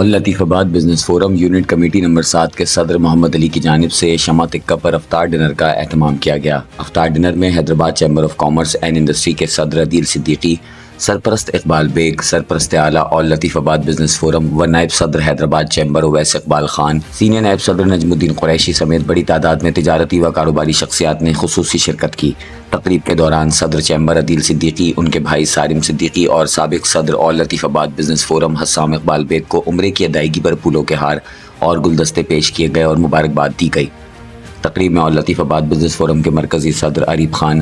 اور Latifabad business forum unit committee number 7 کے صدر محمد علی کی جانب سے شمع تکہ پر افطار ڈنر کا اہتمام کیا گیا۔ افطار ڈنر میں Hyderabad chamber of commerce and industry کے صدر عدیل صدیقی، سرپرست اقبال بیگ، سرپرست اعلیٰ اور لطیف آباد بزنس فورم و نائب صدر حیدرآباد چیمبر اویس اقبال خان، سینئر نائب صدر نجم الدین قریشی سمیت بڑی تعداد میں تجارتی و کاروباری شخصیات نے خصوصی شرکت کی۔ تقریب کے دوران صدر چیمبر عدیل صدیقی، ان کے بھائی سالم صدیقی اور سابق صدر اور Latifabad business forum Husam Iqbal Baig کو عمرے کی ادائیگی پر پھولوں کے ہار اور گلدستے پیش کیے گئے اور مبارکباد دی گئی۔ تقریب میں اور لطیف آباد بزنس فورم کے مرکزی صدر عریب خان،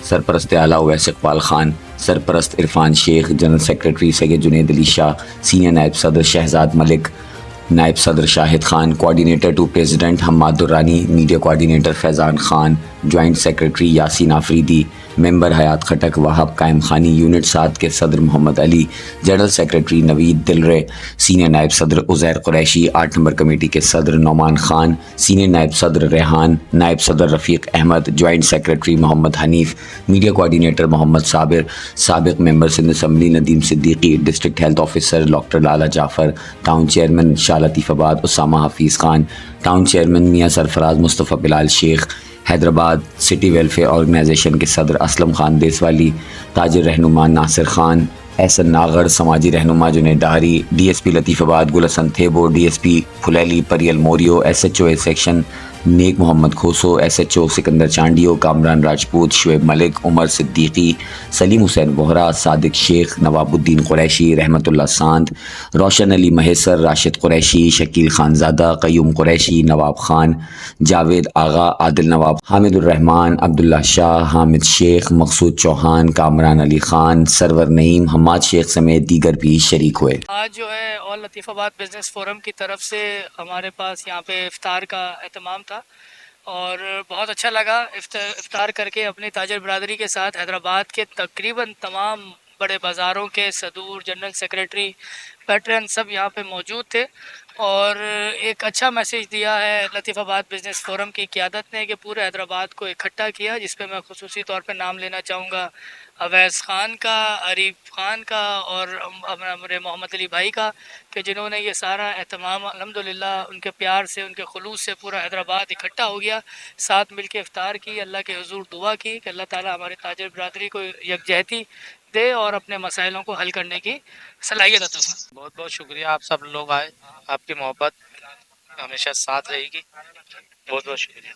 سرپرست اعلیٰ اویس اقبال خان، سرپرست Irfan Sheikh, general secretary Syed Junaid Ali Shah, senior نائب صدر شہزاد ملک، نائب صدر Shahid Khan, coordinator to president Hammad Durrani, media coordinator Faizan Khan, joint secretary Yasin Afridi, member Hayat Khattak, Wahab Qaim Khani, unit 7 کے صدر Muhammad Ali, general secretary Naveed Dilray, senior نائب صدر عزیر قریشی، 8 نمبر کمیٹی کے صدر نعمان خان، سینئر نائب صدر ریحان، نائب صدر Rafiq Ahmed, joint secretary Muhammad Hanif, media coordinator Muhammad Sabir, سابق member Sindh assembly Nadeem Siddiqui, district health officer doctor Lala Jafar, town chairman Shah Latifabad Usama Hafeez Khan, town chairman Mian Sarfraz مصطفیٰ بلال شیخ، حیدرآباد سٹی ویلفیئر آرگنائزیشن کے صدر اسلم خان دیسوالی، تاجر رہنما ناصر خان، احسن ناغر، سماجی رہنما Junaid Dahri, D S P Latifabad Gul Hassan Thebo, D S P Phuleli Paryal Morio, S H O A section Nek Muhammad Khoso, S H O Sikandar Chandio, Kamran Rajput, Shoaib Malik, Umar Siddiqui, Saleem Hussain Behra, Sadiq شیخ، نواب الدین قریشی، رحمت اللہ ساندھ، روشن علی مہیسر، راشد قریشی، شکیل خان زادہ، قیوم قریشی، نواب خان، جاوید آغا، عادل نواب، حامد الرحمان، عبداللہ شاہ، حامد شیخ، مقصود چوہان، کامران علی خان، سرور نعیم، حماد شیخ سمیت دیگر بھی شریک ہوئے۔ آج جو ہے آل لطیف آباد بزنس فورم کی طرف سے ہمارے پاس یہاں پہ افطار کا اہتمام تھا اور بہت اچھا لگا افطار کر کے اپنی تاجر برادری کے ساتھ۔ حیدرآباد کے تقریباً تمام بڑے بازاروں کے صدور، جنرل سیکریٹری، پیٹرن سب یہاں پہ موجود تھے اور ایک اچھا میسیج دیا ہے لطیف آباد بزنس فورم کی قیادت نے کہ پورے حیدرآباد کو اکٹھا کیا، جس پہ میں خصوصی طور پہ نام لینا چاہوں گا اویس خان کا، عریب خان کا اور ہمارے محمد علی بھائی کا، کہ جنہوں نے یہ سارا اہتمام الحمدللہ ان کے پیار سے، ان کے خلوص سے پورا حیدرآباد اکٹھا ہو گیا، ساتھ مل کے افطار کی، اللہ کے حضور دعا کی کہ اللہ تعالیٰ ہمارے تاجر برادری کو یکجہتی دے اور اپنے مسائلوں کو حل کرنے کی صلاحیت عطا فرمائے۔ بہت بہت شکریہ، آپ سب لوگ آئے، آپ کی محبت ہمیشہ ساتھ رہے گی، بہت بہت شکریہ۔